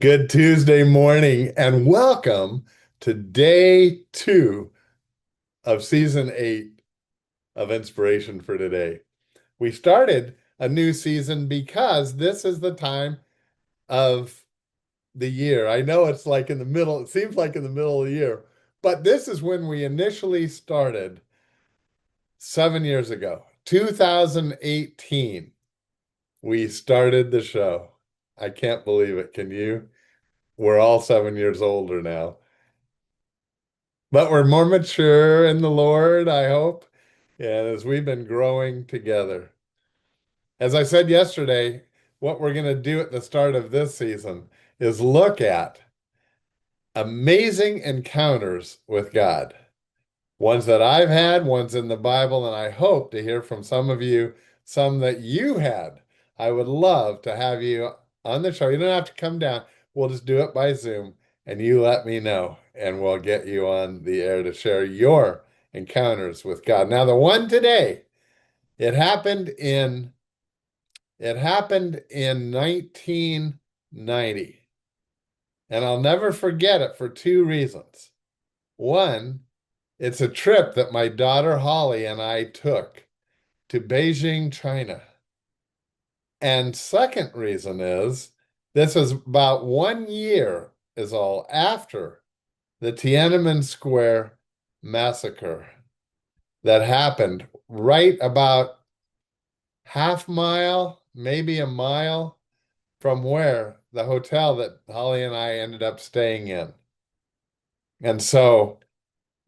Good Tuesday morning, and welcome to day two of season 8 of Inspiration for Today. We started a new season because this is the time of the year. I know it's like in the middle, it seems like in the middle of the year, but this is when we initially started 7 years ago, 2018. We started the show. I can't believe it. Can you? We're all 7 years older now. But we're more mature in the Lord, I hope, and as we've been growing together. As I said yesterday, what we're going to do at the start of this season is look at amazing encounters with God. Ones that I've had, ones in the Bible, and I hope to hear from some of you, some that you had. I would love to have you on the show. You don't have to come down. We'll just do it by Zoom, and you let me know, and we'll get you on the air to share your encounters with God. Now, the one today, it happened in it happened in 1990, and I'll never forget it for two reasons. One, it's a trip that my daughter Holly and I took to Beijing, China. And second reason is this is about 1 year is all after the Tiananmen Square massacre that happened right about half mile, maybe a mile from where the hotel that Holly and I ended up staying in. And so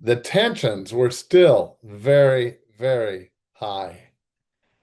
the tensions were still very, very high.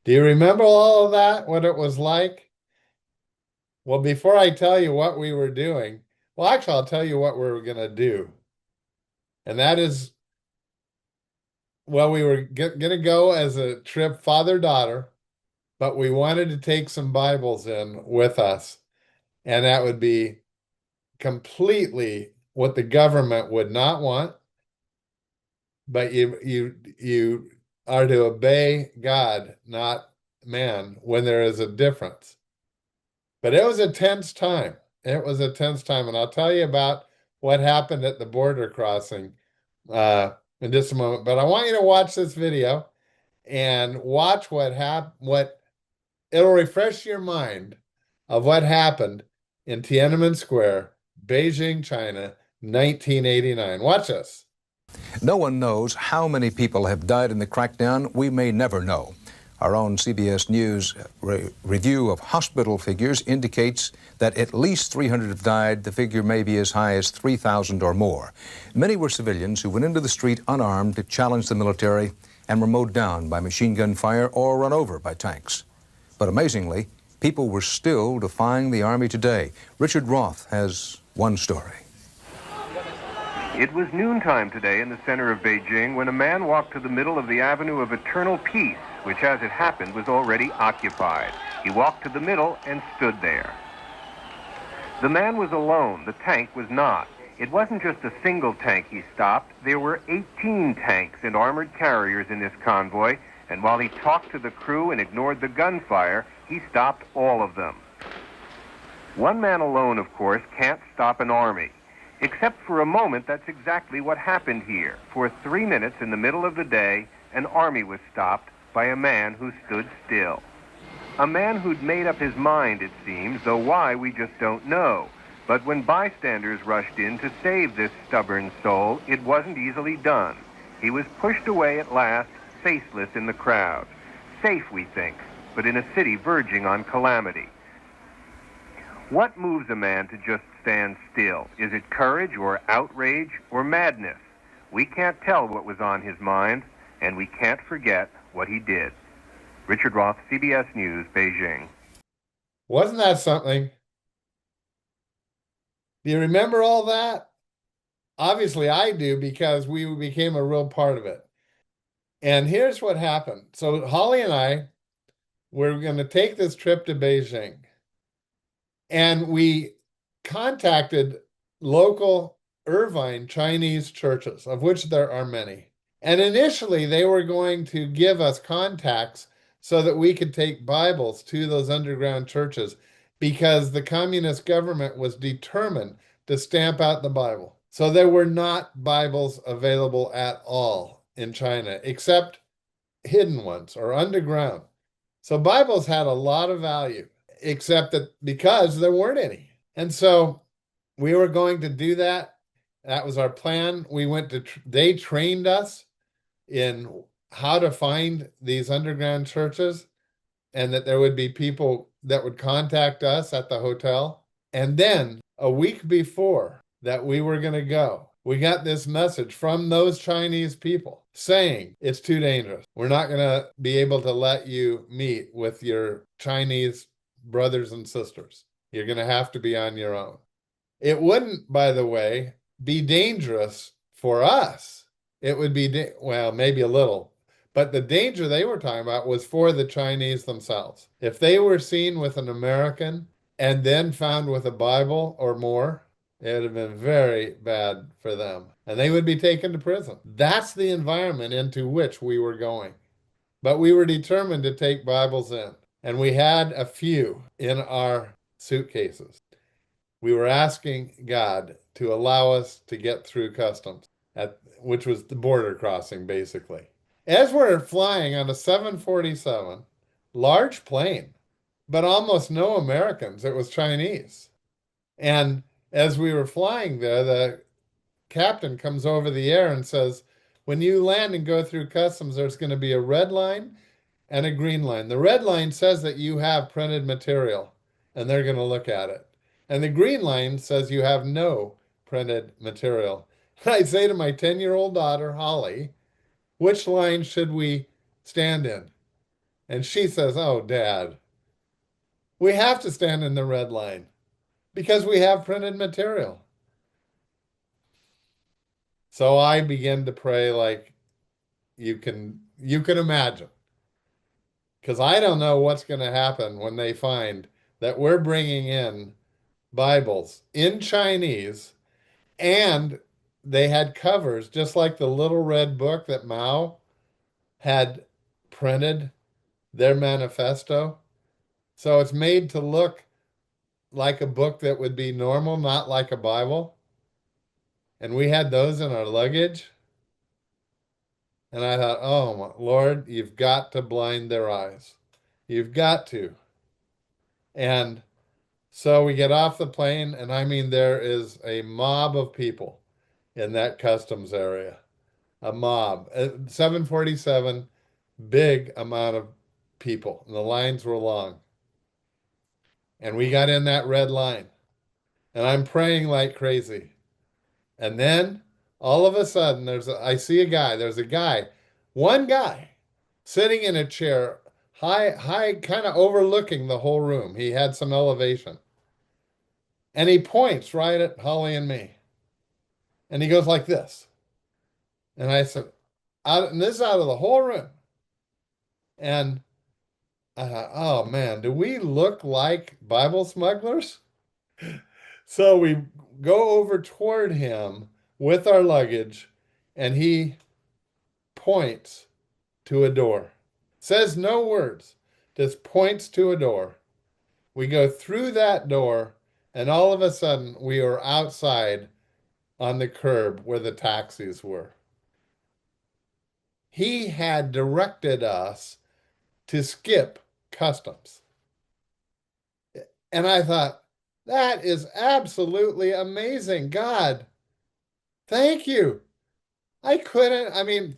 Do you remember all of that, what it was like? Well, before I tell you what we were doing, well, actually, I'll tell you what we were going to do. And that is, well, we were going to go as a trip father-daughter, but we wanted to take some Bibles in with us. And that would be completely what the government would not want. But you are to obey God, not man, when there is a difference. But it was a tense time. It was a tense time, and I'll tell you about what happened at the border crossing in just a moment. But I want you to watch this video and watch what happened. What it'll refresh your mind of what happened in Tiananmen Square, Beijing, China, 1989. Watch this. No one knows how many people have died in the crackdown. We may never know. Our own CBS News review of hospital figures indicates that at least 300 have died. The figure may be as high as 3,000 or more. Many were civilians who went into the street unarmed to challenge the military and were mowed down by machine gun fire or run over by tanks. But amazingly, people were still defying the army today. Richard Roth has one story. It was noontime today in the center of Beijing when a man walked to the middle of the Avenue of Eternal Peace, which, as it happened, was already occupied. He walked to the middle and stood there. The man was alone. The tank was not. It wasn't just a single tank he stopped. There were 18 tanks and armored carriers in this convoy, and while he talked to the crew and ignored the gunfire, he stopped all of them. One man alone, of course, can't stop an army. Except for a moment, that's exactly what happened here. For 3 minutes in the middle of the day, an army was stopped by a man who stood still. A man who'd made up his mind, it seems, though why we just don't know. But when bystanders rushed in to save this stubborn soul, it wasn't easily done. He was pushed away at last, faceless in the crowd. Safe, we think, but in a city verging on calamity. What moves a man to just stand still? Is it courage or outrage or madness? We can't tell what was on his mind, and we can't forget what he did. Richard Roth, CBS News, Beijing. Wasn't that something? Do you remember all that? Obviously, I do because we became a real part of it. And here's what happened. So Holly and I were going to take this trip to Beijing. And we contacted local Irvine Chinese churches, of which there are many. And initially, they were going to give us contacts so that we could take Bibles to those underground churches. because the communist government was determined to stamp out the Bible. So there were not Bibles available at all in China, except hidden ones or underground. So Bibles had a lot of value, except that because there weren't any. And so we were going to do that. That was our plan. They trained us in how to find these underground churches and that there would be people that would contact us at the hotel. And then a week before that we were going to go, we got this message from those Chinese people saying it's too dangerous. We're not going to be able to let you meet with your Chinese brothers and sisters. You're going to have to be on your own. It wouldn't, by the way, be dangerous for us. It would be, well, maybe a little, but the danger they were talking about was for the Chinese themselves. If they were seen with an American and then found with a Bible or more, it would have been very bad for them. And they would be taken to prison. That's the environment into which we were going. But we were determined to take Bibles in. And we had a few in our suitcases. We were asking God to allow us to get through customs, which was the border crossing, basically. As we're flying on a 747, large plane, but almost no Americans. It was Chinese. And as we were flying there, the captain comes over the air and says, when you land and go through customs, there's going to be a red line and a green line. The red line says that you have printed material, and they're going to look at it. And the green line says you have no printed material. I say to my 10-year-old daughter, Holly, which line should we stand in? And she says, oh, Dad, we have to stand in the red line because we have printed material. So I begin to pray like you can imagine. Because I don't know what's going to happen when they find that we're bringing in Bibles in Chinese and they had covers, just like the little red book that Mao had printed their manifesto. So it's made to look like a book that would be normal, not like a Bible. And we had those in our luggage. And I thought, oh, my Lord, you've got to blind their eyes. You've got to. And so we get off the plane, and I mean, there is a mob of people in that customs area. A mob. 747, big amount of people. And the lines were long. And we got in that red line. And I'm praying like crazy. And then all of a sudden, I see a guy. There's a guy, one guy, sitting in a chair, high, kind of overlooking the whole room. He had some elevation. And he points right at Holly and me. And he goes like this. And I said, and this is out of the whole room. And I thought, oh man, do we look like Bible smugglers? So we go over toward him with our luggage, and he points to a door. Says no words, just points to a door. We go through that door, and all of a sudden we are outside on the curb where the taxis were. He had directed us to skip customs. And I thought, that is absolutely amazing. God, thank you. I mean,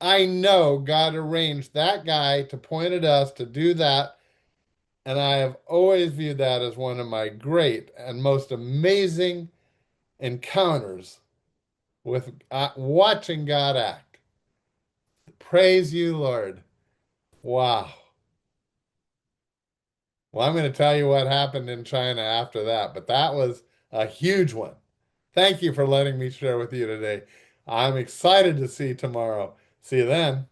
I know God arranged that guy to point at us to do that. And I have always viewed that as one of my great and most amazing encounters with watching God act. Praise you, Lord. Wow. Well, I'm going to tell you what happened in China after that, but that was a huge one. Thank you for letting me share with you today. I'm excited to see tomorrow. See you then.